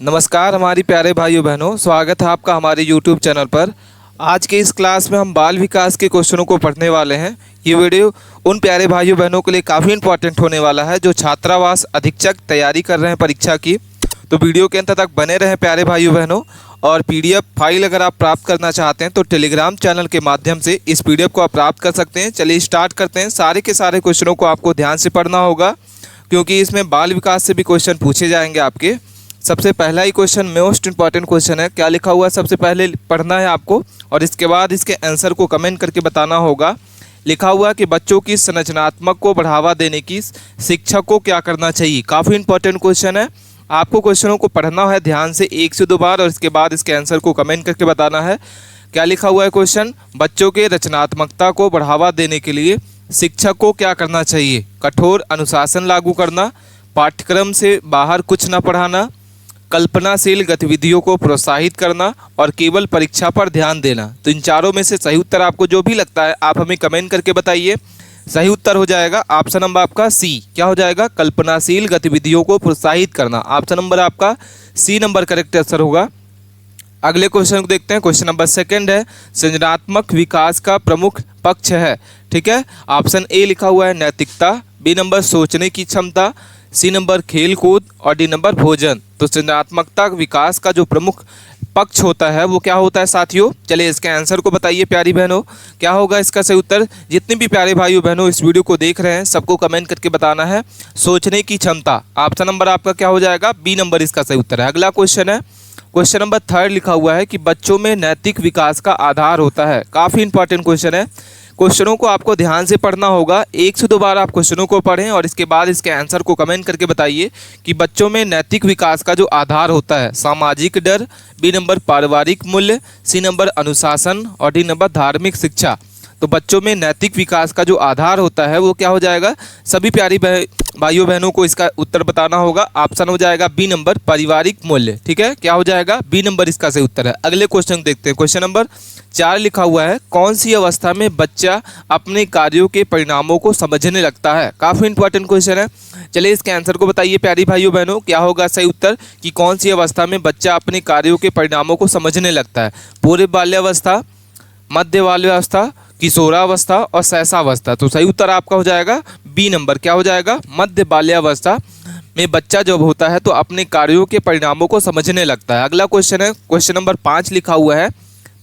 नमस्कार हमारी प्यारे भाइयों बहनों, स्वागत है आपका हमारे YouTube चैनल पर। आज के इस क्लास में हम बाल विकास के क्वेश्चनों को पढ़ने वाले हैं। ये वीडियो उन प्यारे भाइयों बहनों के लिए काफ़ी इंपॉर्टेंट होने वाला है जो छात्रावास अधीक्षक तैयारी कर रहे हैं परीक्षा की। तो वीडियो के अंत तक बने रहें प्यारे भाइयों बहनों। और PDF फाइल अगर आप प्राप्त करना चाहते हैं तो टेलीग्राम चैनल के माध्यम से इस PDF को आप प्राप्त कर सकते हैं। चलिए स्टार्ट करते हैं। सारे के सारे क्वेश्चनों को आपको ध्यान से पढ़ना होगा क्योंकि इसमें बाल विकास से भी क्वेश्चन पूछे जाएंगे आपके। सबसे पहला ही क्वेश्चन मोस्ट इंपॉर्टेंट क्वेश्चन है। क्या लिखा हुआ है सबसे पहले पढ़ना है आपको और इसके बाद इसके आंसर को कमेंट करके बताना होगा। लिखा हुआ है कि बच्चों की संरचनात्मक को बढ़ावा देने की शिक्षक को क्या करना चाहिए। काफ़ी इंपॉर्टेंट क्वेश्चन है। आपको क्वेश्चनों को पढ़ना है ध्यान से 1 से 2 बार और इसके बाद इसके आंसर को कमेंट करके बताना है। क्या लिखा हुआ है क्वेश्चन, बच्चों के रचनात्मकता को बढ़ावा देने के लिए शिक्षक को क्या करना चाहिए। कठोर अनुशासन लागू करना, पाठ्यक्रम से बाहर कुछ न पढ़ाना, कल्पनाशील गतिविधियों को प्रोत्साहित करना और केवल परीक्षा पर ध्यान देना। तो इन चारों में से सही उत्तर आपको जो भी लगता है आप हमें कमेंट करके बताइए। सही उत्तर हो जाएगा ऑप्शन नंबर आपका सी। क्या हो जाएगा, कल्पनाशील गतिविधियों को प्रोत्साहित करना। ऑप्शन नंबर आपका सी नंबर करेक्ट आंसर होगा। अगले क्वेश्चन को देखते हैं। क्वेश्चन नंबर 2 है, सृजनात्मक विकास का प्रमुख पक्ष है। ठीक है, ऑप्शन ए लिखा हुआ है नैतिकता, बी नंबर सोचने की क्षमता, सी नंबर खेल कूद और डी नंबर भोजन। तो सृजनात्मकता विकास का जो प्रमुख पक्ष होता है वो क्या होता है साथियों। चलिए इसके आंसर को बताइए प्यारी बहनों, क्या होगा इसका सही उत्तर। जितने भी प्यारे भाइयों बहनों इस वीडियो को देख रहे हैं सबको कमेंट करके बताना है सोचने की क्षमता। ऑप्शन नंबर आपका क्या हो जाएगा, बी नंबर इसका सही उत्तर है। अगला क्वेश्चन है, क्वेश्चन नंबर 3 लिखा हुआ है कि बच्चों में नैतिक विकास का आधार होता है। काफ़ी इंपॉर्टेंट क्वेश्चन है। क्वेश्चनों को आपको ध्यान से पढ़ना होगा। 1 से 2 बार आप क्वेश्चनों को पढ़ें और इसके बाद इसके आंसर को कमेंट करके बताइए कि बच्चों में नैतिक विकास का जो आधार होता है सामाजिक डर, बी नंबर पारिवारिक मूल्य, सी नंबर अनुशासन और डी नंबर धार्मिक शिक्षा। तो बच्चों में नैतिक विकास का जो आधार होता है वो क्या हो जाएगा। सभी प्यारी भाइयों बहनों को इसका उत्तर बताना होगा। ऑप्शन हो जाएगा बी नंबर पारिवारिक मूल्य। ठीक है, क्या हो जाएगा, बी नंबर इसका सही उत्तर है। अगले क्वेश्चन देखते हैं। क्वेश्चन नंबर 4 लिखा हुआ है, कौन सी अवस्था में बच्चा अपने कार्यों के परिणामों को समझने लगता है। काफ़ी इंपॉर्टेंट क्वेश्चन है। चलिए इसके आंसर को बताइए प्यारी भाइयों बहनों, क्या होगा सही उत्तर कि कौन सी अवस्था में बच्चा अपने कार्यों के परिणामों को समझने लगता है। पूर्व बाल्यावस्था, मध्य बाल्यावस्था, किशोरावस्था और शैशवावस्था। तो सही उत्तर आपका हो जाएगा बी नंबर। क्या हो जाएगा, मध्य बाल्यावस्था में बच्चा जब होता है तो अपने कार्यों के परिणामों को समझने लगता है। अगला क्वेश्चन है, क्वेश्चन नंबर 5 लिखा हुआ है,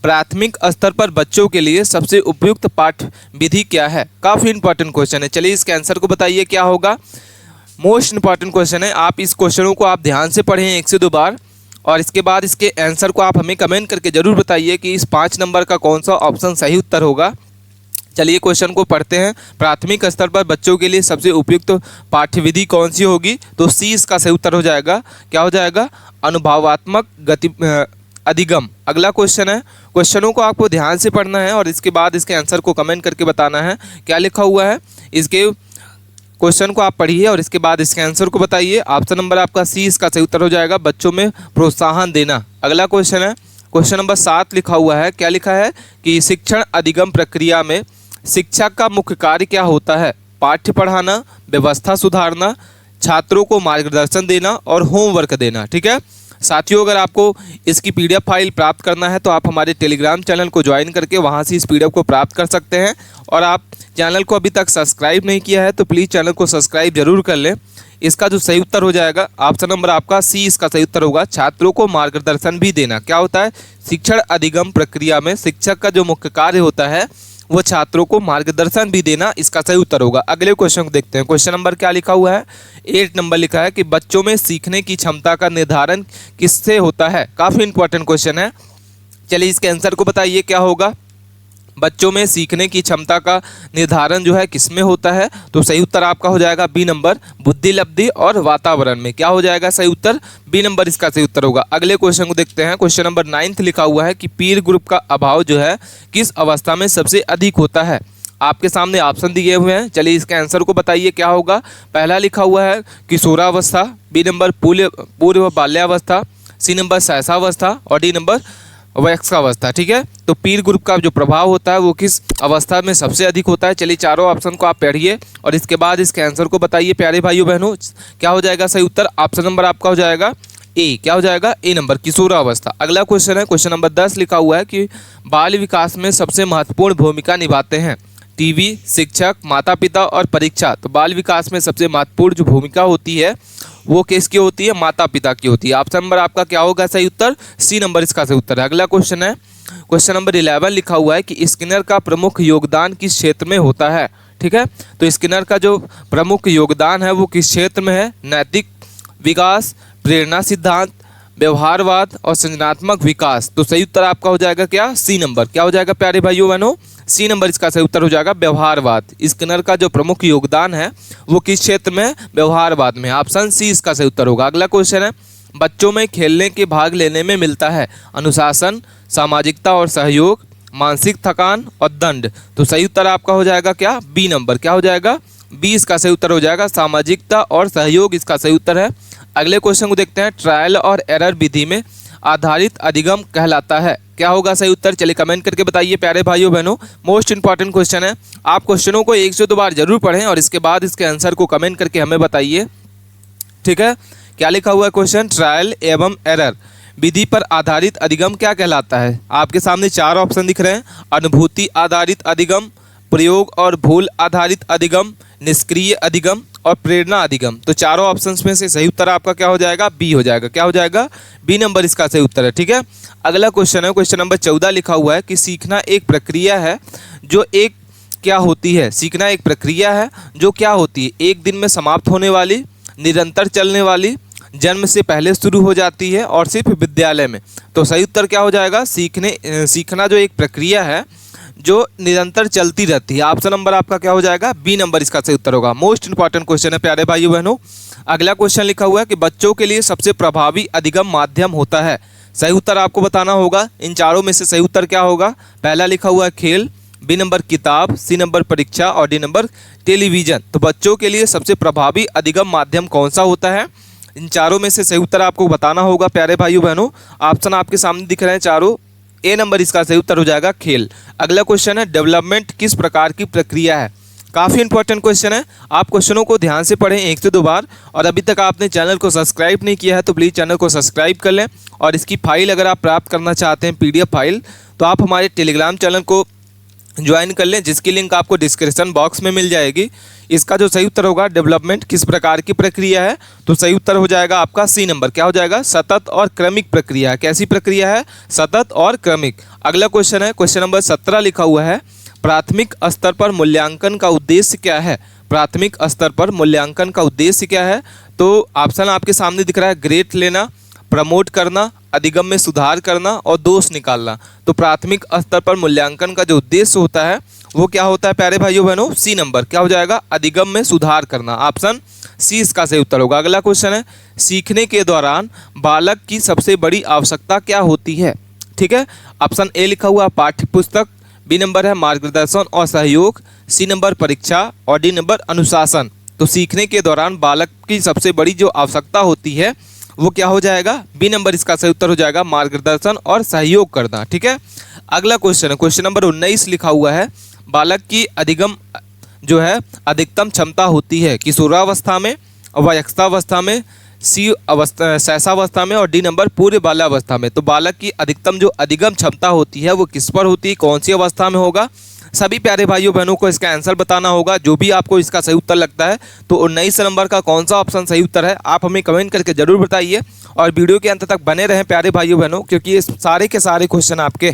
प्राथमिक स्तर पर बच्चों के लिए सबसे उपयुक्त पाठ्य विधि क्या है। काफ़ी इंपॉर्टेंट क्वेश्चन है। चलिए इसके आंसर को बताइए क्या होगा। मोस्ट इंपॉर्टेंट क्वेश्चन है। आप इस क्वेश्चनों को आप ध्यान से पढ़ें 1 से 2 बार और इसके बाद इसके आंसर को आप हमें कमेंट करके जरूर बताइए कि इस 5 नंबर का कौन सा ऑप्शन सही उत्तर होगा। चलिए क्वेश्चन को पढ़ते हैं। प्राथमिक स्तर पर बच्चों के लिए सबसे उपयुक्त पाठ्यविधि कौन सी होगी। तो सी इसका सही उत्तर हो जाएगा। क्या हो जाएगा, अनुभवात्मक अधिगम। अगला क्वेश्चन है, क्वेश्चनों को आपको ध्यान से पढ़ना है और इसके बाद इसके आंसर को कमेंट करके बताना है। क्या लिखा हुआ है, इसके क्वेश्चन को आप पढ़िए और इसके बाद इसके आंसर को बताइए। ऑप्शन नंबर आपका सी इसका सही उत्तर हो जाएगा, बच्चों में प्रोत्साहन देना। अगला क्वेश्चन है, क्वेश्चन नंबर 7 लिखा हुआ है। क्या लिखा है कि शिक्षण अधिगम प्रक्रिया में शिक्षक का मुख्य कार्य क्या होता है। पाठ्य पढ़ाना, व्यवस्था सुधारना, छात्रों को मार्गदर्शन देना और होमवर्क देना। ठीक है साथियों, अगर आपको इसकी PDF फाइल प्राप्त करना है तो आप हमारे टेलीग्राम चैनल को ज्वाइन करके वहां से इस PDF को प्राप्त कर सकते हैं। और आप चैनल को अभी तक सब्सक्राइब नहीं किया है तो प्लीज़ चैनल को सब्सक्राइब जरूर कर लें। इसका जो सही उत्तर हो जाएगा ऑप्शन नंबर आपका सी इसका सही उत्तर होगा, छात्रों को मार्गदर्शन भी देना। क्या होता है, शिक्षण अधिगम प्रक्रिया में शिक्षक का जो मुख्य कार्य होता है वो छात्रों को मार्गदर्शन भी देना, इसका सही उत्तर होगा। अगले क्वेश्चन को देखते हैं। क्वेश्चन नंबर क्या लिखा हुआ है, 8 नंबर लिखा है कि बच्चों में सीखने की क्षमता का निर्धारण किससे होता है। काफ़ी इंपॉर्टेंट क्वेश्चन है। चलिए इसके आंसर को बताइए क्या होगा। बच्चों में सीखने की क्षमता का निर्धारण जो है किसमें होता है। तो सही उत्तर आपका हो जाएगा बी नंबर, बुद्धि लब्धि और वातावरण में। क्या हो जाएगा सही उत्तर, बी नंबर इसका सही उत्तर होगा। अगले क्वेश्चन को देखते हैं। क्वेश्चन नंबर 9 लिखा हुआ है कि पीर ग्रुप का अभाव जो है किस अवस्था में सबसे अधिक होता है। आपके सामने ऑप्शन दिए हुए हैं। चलिए इसके आंसर को बताइए क्या होगा। पहला लिखा हुआ है किशोरावस्था, बी नंबर पूर्व बाल्यावस्था, सी नंबर शैशवावस्था और डी नंबर वयस्कावस्था। ठीक है, तो पीर ग्रुप का जो प्रभाव होता है वो किस अवस्था में सबसे अधिक होता है। चलिए चारों ऑप्शन को आप पढ़िए और इसके बाद इसके आंसर को बताइए प्यारे भाइयों बहनों। क्या हो जाएगा सही उत्तर, ऑप्शन नंबर आपका हो जाएगा ए, क्या हो जाएगा ए नंबर किशोरावस्था। अगला क्वेश्चन है क्वेश्चन नंबर 10 लिखा हुआ है कि बाल विकास में सबसे महत्वपूर्ण भूमिका निभाते हैं टीवी, शिक्षक, माता पिता और परीक्षा। तो बाल विकास में सबसे महत्वपूर्ण जो भूमिका होती है वो किसकी होती है? माता पिता की होती है। ऑप्शन नंबर आपका क्या होगा सही उत्तर? सी नंबर इसका सही उत्तर है। अगला क्वेश्चन है क्वेश्चन नंबर 11 लिखा हुआ है कि स्किनर का प्रमुख योगदान किस क्षेत्र में होता है? ठीक है, तो स्किनर का जो प्रमुख योगदान है वो किस क्षेत्र में है? नैतिक विकास, प्रेरणा सिद्धांत, व्यवहारवाद और सृजनात्मक विकास। तो सही उत्तर आपका हो जाएगा क्या? C number. क्या हो जाएगा प्यारे भाइयों बहनों? सी नंबर इसका सही उत्तर हो जाएगा व्यवहारवाद। स्किनर का जो प्रमुख योगदान है वो किस क्षेत्र में है? व्यवहारवाद में। ऑप्शन सी इसका सही उत्तर होगा। अगला क्वेश्चन है बच्चों में खेलने के भाग लेने में मिलता है अनुशासन, सामाजिकता और सहयोग, मानसिक थकान और दंड। तो सही उत्तर आपका हो जाएगा क्या? B number. क्या हो जाएगा? बी इसका सही उत्तर हो जाएगा, सामाजिकता और सहयोग इसका सही उत्तर है। अगले क्वेश्चन को देखते हैं, ट्रायल और एरर विधि में आधारित अधिगम कहलाता है। क्या होगा सही उत्तर? चलिए कमेंट करके बताइए प्यारे भाइयों बहनों। मोस्ट इंपॉर्टेंट क्वेश्चन है, आप क्वेश्चनों को 1 से 2 बार जरूर पढ़ें और इसके बाद इसके आंसर को कमेंट करके हमें बताइए। ठीक है, क्या लिखा हुआ है क्वेश्चन? ट्रायल एवं एरर विधि पर आधारित अधिगम क्या कहलाता है? आपके सामने 4 ऑप्शन दिख रहे हैं। अनुभूति आधारित अधिगम, प्रयोग और भूल आधारित अधिगम, निष्क्रिय अधिगम और प्रेरणा अधिगम। तो चारों ऑप्शंस में से सही उत्तर आपका क्या हो जाएगा? बी हो जाएगा। क्या हो जाएगा? बी नंबर इसका सही उत्तर है। ठीक है, अगला क्वेश्चन है क्वेश्चन नंबर 14 लिखा हुआ है कि सीखना एक प्रक्रिया है जो एक क्या होती है? सीखना एक प्रक्रिया है जो क्या होती है? एक दिन में समाप्त होने वाली, निरंतर चलने वाली, जन्म से पहले शुरू हो जाती है और सिर्फ विद्यालय में। तो सही उत्तर क्या हो जाएगा? सीखना जो एक प्रक्रिया है जो निरंतर चलती रहती है। ऑप्शन नंबर आपका क्या हो जाएगा? बी नंबर इसका सही उत्तर होगा। मोस्ट इंपॉर्टेंट क्वेश्चन है प्यारे भाइयों बहनों। अगला क्वेश्चन लिखा हुआ है कि बच्चों के लिए सबसे प्रभावी अधिगम माध्यम होता है। सही उत्तर आपको बताना होगा। इन चारों में से सही उत्तर क्या होगा? पहला लिखा हुआ है खेल, बी नंबर किताब, सी नंबर परीक्षा और डी नंबर टेलीविजन। तो बच्चों के लिए सबसे प्रभावी अधिगम माध्यम कौन सा होता है? इन चारों में से सही उत्तर आपको बताना होगा प्यारे भाइयों बहनों। ऑप्शन आपके सामने दिख रहे हैं चारों। ए नंबर इसका सही उत्तर हो जाएगा खेल। अगला क्वेश्चन है डेवलपमेंट किस प्रकार की प्रक्रिया है? काफ़ी इंपॉर्टेंट क्वेश्चन है, आप क्वेश्चनों को ध्यान से पढ़ें 1 से 2 बार। और अभी तक आपने चैनल को सब्सक्राइब नहीं किया है तो प्लीज़ चैनल को सब्सक्राइब कर लें। और इसकी फाइल अगर आप प्राप्त करना चाहते हैं PDF फाइल, तो आप हमारे टेलीग्राम चैनल को ज्वाइन कर लें, जिसकी लिंक आपको डिस्क्रिप्शन बॉक्स में मिल जाएगी। इसका जो सही उत्तर होगा डेवलपमेंट किस प्रकार की प्रक्रिया है, तो सही उत्तर हो जाएगा आपका सी नंबर। क्या हो जाएगा? सतत और क्रमिक प्रक्रिया। कैसी प्रक्रिया है? सतत और क्रमिक। अगला क्वेश्चन है क्वेश्चन नंबर 17 लिखा हुआ है प्राथमिक स्तर पर मूल्यांकन का उद्देश्य क्या है? प्राथमिक स्तर पर मूल्यांकन का उद्देश्य क्या है? तो ऑप्शन आपके सामने दिख रहा है, ग्रेड लेना, प्रमोट करना, अधिगम में सुधार करना और दोष निकालना। तो प्राथमिक स्तर पर मूल्यांकन का जो उद्देश्य होता है वो क्या होता है प्यारे भाइयों बहनों? C number. क्या हो जाएगा? अधिगम में सुधार करना। ऑप्शन सी इसका सही उत्तर होगा। अगला क्वेश्चन है सीखने के दौरान बालक की सबसे बड़ी आवश्यकता क्या होती है? ठीक है, ऑप्शन ए लिखा हुआ पाठ्य पुस्तक, बी नंबर है मार्गदर्शन और सहयोग, सी नंबर परीक्षा और डी नंबर अनुशासन। तो सीखने के दौरान बालक की सबसे बड़ी जो आवश्यकता होती है वो क्या हो जाएगा? बी नंबर इसका सही उत्तर हो जाएगा मार्गदर्शन और सहयोग करना। ठीक है, अगला क्वेश्चन है क्वेश्चन नंबर 19 लिखा हुआ है बालक की अधिगम जो है अधिकतम क्षमता होती है किशोरावस्था में, वयस्कावस्था में, सी अवस्था शैशवावस्था में और डी नंबर पूर्व बाल्यावस्था में। तो बालक की अधिकतम जो अधिगम क्षमता होती है वो किस पर होती है, कौन सी अवस्था में होगा? सभी प्यारे भाइयों बहनों को इसका आंसर बताना होगा। जो भी आपको इसका सही उत्तर लगता है तो 19 नंबर का कौन सा ऑप्शन सही उत्तर है आप हमें कमेंट करके जरूर बताइए। और वीडियो के अंत तक बने रहें प्यारे भाइयों बहनों, क्योंकि ये सारे के सारे क्वेश्चन आपके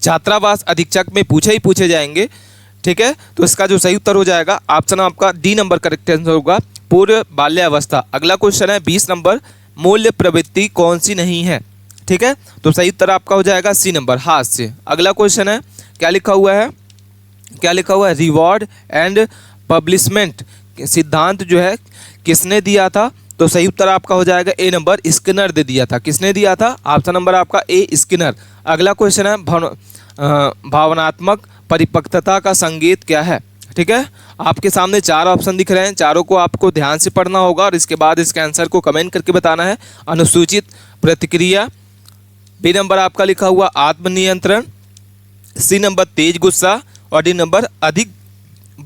छात्रावास अधीक्षक में पूछे जाएंगे। ठीक है, तो इसका जो सही उत्तर हो जाएगा ऑप्शन आपका डी नंबर करेक्ट आंसर होगा, पूर्व बाल्यावस्था। अगला क्वेश्चन है 20 नंबर मूल्य प्रवृत्ति कौन सी नहीं है? ठीक है, तो सही उत्तर आपका हो जाएगा सी नंबर हास्य। अगला क्वेश्चन है क्या लिखा हुआ है? क्या लिखा हुआ है? रिवॉर्ड एंड पब्लिशमेंट सिद्धांत जो है किसने दिया था? तो सही उत्तर आपका हो जाएगा ए नंबर स्किनर ने दिया था। किसने दिया था? ऑप्शन नंबर आपका ए स्किनर। अगला क्वेश्चन है भावनात्मक परिपक्वता का संकेत क्या है? ठीक है, आपके सामने 4 ऑप्शन दिख रहे हैं, चारों को आपको ध्यान से पढ़ना होगा और इसके बाद इसके आंसर को कमेंट करके बताना है। अनुसूचित प्रतिक्रिया, बी नंबर आपका लिखा हुआ आत्मनियंत्रण, सी नंबर तेज गुस्सा और डी नंबर अधिक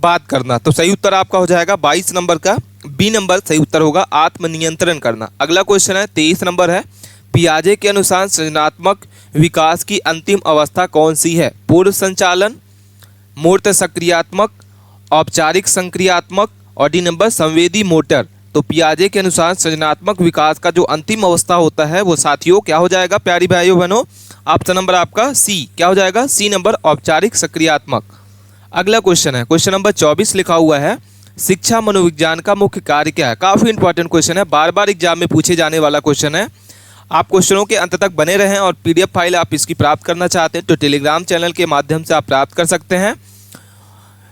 बात करना। तो सही उत्तर आपका हो जाएगा 22 नंबर का बी नंबर सही उत्तर होगा, आत्मनियंत्रण करना। अगला क्वेश्चन है 23 नंबर है, पियाजे के अनुसार सृजनात्मक विकास की अंतिम अवस्था कौन सी है? पूर्व संचालन, मूर्त सक्रियात्मक, औपचारिक संक्रियात्मक और डी नंबर संवेदी मोटर। तो पियाजे के अनुसार सृजनात्मक विकास का जो अंतिम अवस्था होता है वो साथियों क्या हो जाएगा प्यारी भाइयों बहनों? ऑप्शन नंबर आपका सी क्या हो जाएगा? सी नंबर औपचारिक सक्रियात्मक। अगला क्वेश्चन है क्वेश्चन नंबर 24 लिखा हुआ है, शिक्षा मनोविज्ञान का मुख्य कार्य क्या है? काफ़ी इंपॉर्टेंट क्वेश्चन है, बार बार एग्जाम में पूछे जाने वाला क्वेश्चन है। आप क्वेश्चनों के अंत तक बने रहें और पीडीएफ फाइल आप इसकी प्राप्त करना चाहते हैं तो टेलीग्राम चैनल के माध्यम से आप प्राप्त कर सकते हैं।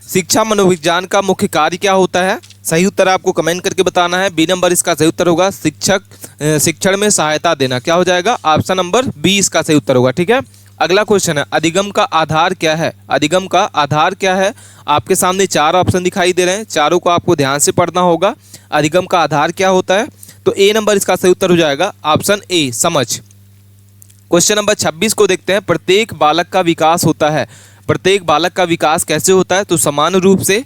शिक्षा मनोविज्ञान का मुख्य कार्य क्या होता है? सही उत्तर आपको कमेंट करके बताना है। बी नंबर इसका सही उत्तर होगा, शिक्षण में सहायता देना। क्या हो जाएगा? ऑप्शन नंबर बी इसका सही उत्तर होगा। ठीक है, अगला क्वेश्चन है, अधिगम का आधार क्या है? अधिगम का आधार क्या है? आपके सामने 4 ऑप्शन दिखाई दे रहे हैं, चारों को आपको ध्यान से पढ़ना होगा। अधिगम का आधार क्या होता है? तो ए नंबर इसका सही उत्तर हो जाएगा, ऑप्शन ए समझ। क्वेश्चन नंबर 26 को देखते हैं, प्रत्येक बालक का विकास होता है। प्रत्येक बालक का विकास कैसे होता है? तो समान रूप से,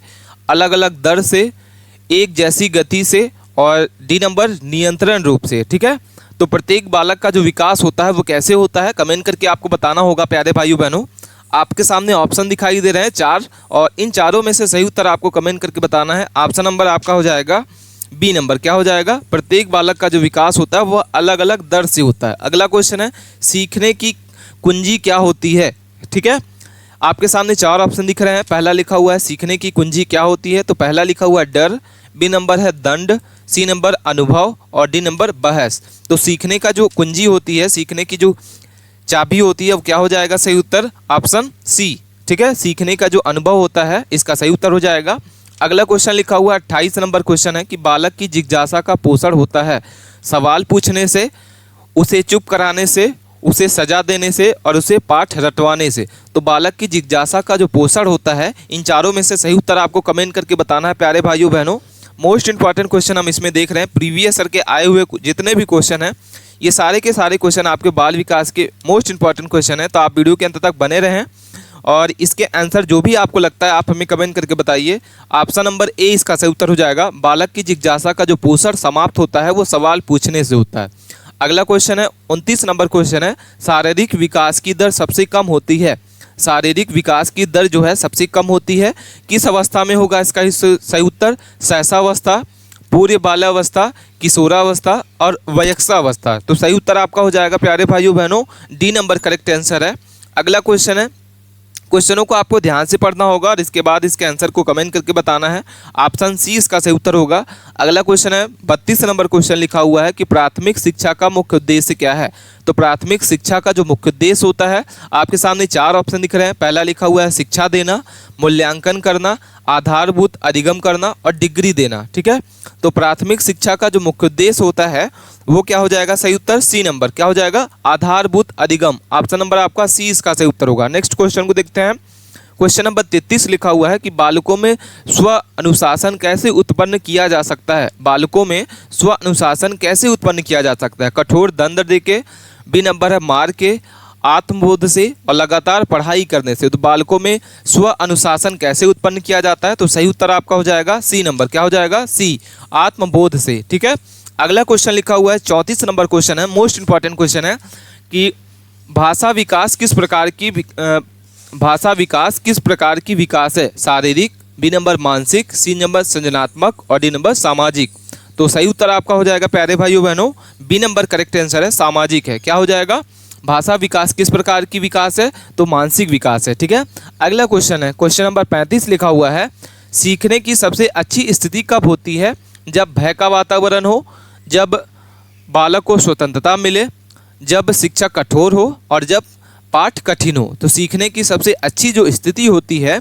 अलग अलग दर से, एक जैसी गति से और डी नंबर नियंत्रण रूप से। ठीक है, तो प्रत्येक बालक का जो विकास होता है वो कैसे होता है कमेंट करके आपको बताना होगा प्यारे भाइयों बहनों। आपके सामने ऑप्शन दिखाई दे रहे हैं 4 और इन चारों में से सही उत्तर आपको कमेंट करके बताना है। ऑप्शन नंबर आपका हो जाएगा बी नंबर। क्या हो जाएगा? प्रत्येक बालक का जो विकास होता है वह अलग अलग दर से होता है। अगला क्वेश्चन है, सीखने की कुंजी क्या होती है? ठीक है, आपके सामने 4 ऑप्शन दिख रहे हैं। पहला लिखा हुआ है सीखने की कुंजी क्या होती है? तो पहला लिखा हुआ है डर, बी नंबर है दंड, सी नंबर अनुभव और डी नंबर बहस। तो सीखने का जो कुंजी होती है, सीखने की जो चाबी होती है वो क्या हो जाएगा? सही उत्तर ऑप्शन सी। ठीक है, सीखने का जो अनुभव होता है इसका सही उत्तर हो जाएगा। अगला क्वेश्चन लिखा हुआ है 28 नंबर क्वेश्चन है कि बालक की जिज्ञासा का पोषण होता है सवाल पूछने से, उसे चुप कराने से, उसे सजा देने से और उसे पाठ रटवाने से। तो बालक की जिज्ञासा का जो पोषण होता है, इन चारों में से सही उत्तर आपको कमेंट करके बताना है प्यारे भाइयों बहनों। मोस्ट इंपॉर्टेंट क्वेश्चन हम इसमें देख रहे हैं, प्रीवियस ईयर के आए हुए जितने भी क्वेश्चन हैं ये सारे के सारे क्वेश्चन आपके बाल विकास के मोस्ट इंपॉर्टेंट क्वेश्चन हैं। तो आप वीडियो के अंत तक बने रहें और इसके आंसर जो भी आपको लगता है आप हमें कमेंट करके बताइए। ऑप्शन नंबर ए इसका सही उत्तर हो जाएगा, बालक की जिज्ञासा का जो पोषण समाप्त होता है वो सवाल पूछने से होता है। अगला क्वेश्चन है 29 नंबर क्वेश्चन है, शारीरिक विकास की दर सबसे कम होती है। शारीरिक विकास की दर जो है सबसे कम होती है किस अवस्था में होगा? इसका सही उत्तर शैशवावस्था, पूर्व बाल्यावस्था, किशोरावस्था और वयस्कावस्था। तो सही उत्तर आपका हो जाएगा प्यारे भाइयों बहनों, डी नंबर करेक्ट आंसर है। अगला क्वेश्चन है, क्वेश्चनों को आपको ध्यान से पढ़ना होगा और इसके बाद इसके आंसर को कमेंट करके बताना है। ऑप्शन सी इसका सही उत्तर होगा। अगला क्वेश्चन है 32 नंबर क्वेश्चन लिखा हुआ है कि प्राथमिक शिक्षा का मुख्य उद्देश्य क्या है? तो प्राथमिक शिक्षा का जो मुख्य उद्देश्य होता है, आपके सामने 4 ऑप्शन दिख रहे हैं। पहला लिखा हुआ है शिक्षा देना, मूल्यांकन करना, आधारभूत अधिगम करना और डिग्री देना। ठीक है, तो प्राथमिक शिक्षा का जो मुख्य उद्देश्य होता है वो क्या हो जाएगा? सही उत्तर सी नंबर। क्या हो जाएगा? आधारभूत अधिगम। ऑप्शन नंबर आपका सी इसका सही उत्तर होगा। नेक्स्ट क्वेश्चन को देखते हैं, क्वेश्चन नंबर 33 लिखा हुआ है कि बालकों में स्व अनुशासन कैसे उत्पन्न किया जा सकता है? बालकों में स्व अनुशासन कैसे उत्पन्न किया जा सकता है? कठोर दंड देके, बी नंबर है मार के, आत्मबोध से और लगातार पढ़ाई करने से। तो बालकों में स्व अनुशासन कैसे उत्पन्न किया जाता है? तो सही उत्तर आपका हो जाएगा सी नंबर। क्या हो जाएगा? सी, आत्मबोध से। ठीक है, अगला क्वेश्चन लिखा हुआ है 34 नंबर क्वेश्चन है, मोस्ट इंपॉर्टेंट क्वेश्चन है कि भाषा विकास किस प्रकार की विकास है? शारीरिक, बी नंबर मानसिक, सी नंबर सृजनात्मक और डी नंबर सामाजिक। तो सही उत्तर आपका हो जाएगा प्यारे भाइयों बहनों, बी नंबर करेक्ट आंसर है, सामाजिक है। क्या हो जाएगा? भाषा विकास किस प्रकार की विकास है? तो मानसिक विकास है। ठीक है, अगला क्वेश्चन है क्वेश्चन नंबर 35 लिखा हुआ है, सीखने की सबसे अच्छी स्थिति कब होती है? जब भय का वातावरण हो, जब बालक को स्वतंत्रता मिले, जब शिक्षक कठोर हो और जब पाठ कठिन हो। तो सीखने की सबसे अच्छी जो स्थिति होती है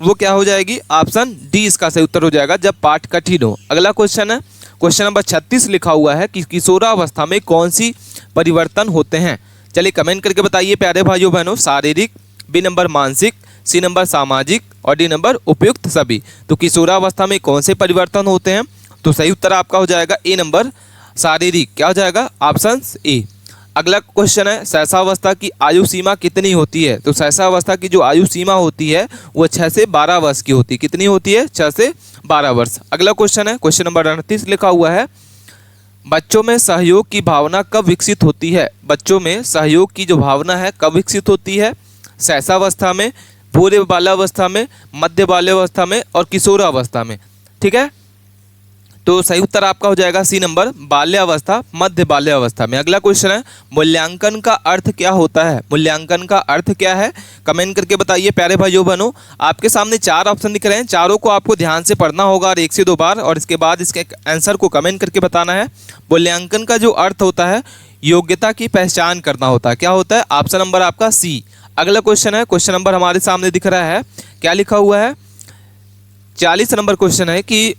वो क्या हो जाएगी? ऑप्शन डी इसका सही उत्तर हो जाएगा, जब पाठ कठिन हो। अगला क्वेश्चन है क्वेश्चन नंबर 36 लिखा हुआ है कि किशोरावस्था में कौन सी परिवर्तन होते हैं? चलिए कमेंट करके बताइए प्यारे भाइयों बहनों। शारीरिक, बी नंबर मानसिक, सी नंबर सामाजिक और डी नंबर उपयुक्त सभी। तो किशोरावस्था में कौन से परिवर्तन होते हैं? तो सही उत्तर आपका हो जाएगा ए नंबर शारीरिक। क्या हो जाएगा? Option A. अगला क्वेश्चन है सहसावस्था की आयु सीमा कितनी होती है। तो सहसावस्था की जो आयु सीमा होती है वो 6 से 12 वर्ष की होती है। कितनी होती है? 6 से 12 वर्ष। अगला क्वेश्चन है क्वेश्चन नंबर 38 लिखा हुआ है, बच्चों में सहयोग की भावना कब विकसित होती है। बच्चों में सहयोग की जो भावना है कब विकसित होती है? सहसावस्था में, पूर्व बाल्यावस्था में, मध्य बाल्यावस्था में और किशोरावस्था में। ठीक है, तो सही उत्तर आपका हो जाएगा सी नंबर, बाल्यावस्था, मध्य बाल्यावस्था में। अगला क्वेश्चन है, मूल्यांकन का अर्थ क्या होता है। मूल्यांकन का अर्थ क्या है, कमेंट करके बताइए प्यारे भाइयों बहनों। आपके सामने 4 ऑप्शन दिख रहे हैं, चारों को आपको ध्यान से पढ़ना होगा और 1 से 2 बार, और इसके बाद इसके आंसर को कमेंट करके बताना है। मूल्यांकन का जो अर्थ होता है योग्यता की पहचान करना होता है। क्या होता है? ऑप्शन नंबर आपका सी। अगला क्वेश्चन है, क्वेश्चन नंबर हमारे सामने दिख रहा है, क्या लिखा हुआ है, 40 नंबर क्वेश्चन है कि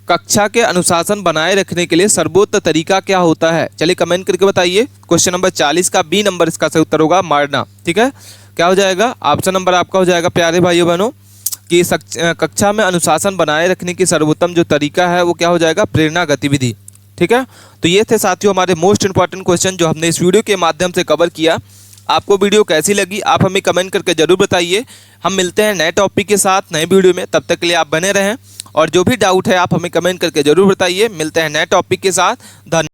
कक्षा के अनुशासन बनाए रखने के लिए सर्वोत्तम तरीका क्या होता है। चलिए कमेंट करके बताइए। क्वेश्चन नंबर 40 का बी नंबर इसका सही उत्तर होगा, मारना। ठीक है, क्या हो जाएगा? ऑप्शन नंबर आपका हो जाएगा प्यारे भाइयों बहनों कि कक्षा में अनुशासन बनाए रखने की सर्वोत्तम जो तरीका है वो क्या हो जाएगा? प्रेरणा गतिविधि। ठीक है, तो ये थे साथियों हमारे मोस्ट इंपॉर्टेंट क्वेश्चन जो हमने इस वीडियो के माध्यम से कवर किया। आपको वीडियो कैसी लगी आप हमें कमेंट करके जरूर बताइए। हम मिलते हैं नए टॉपिक के साथ नए वीडियो में, तब तक के लिए आप बने रहें और जो भी डाउट है आप हमें कमेंट करके जरूर बताइए। मिलते हैं नए टॉपिक के साथ। धन्यवाद।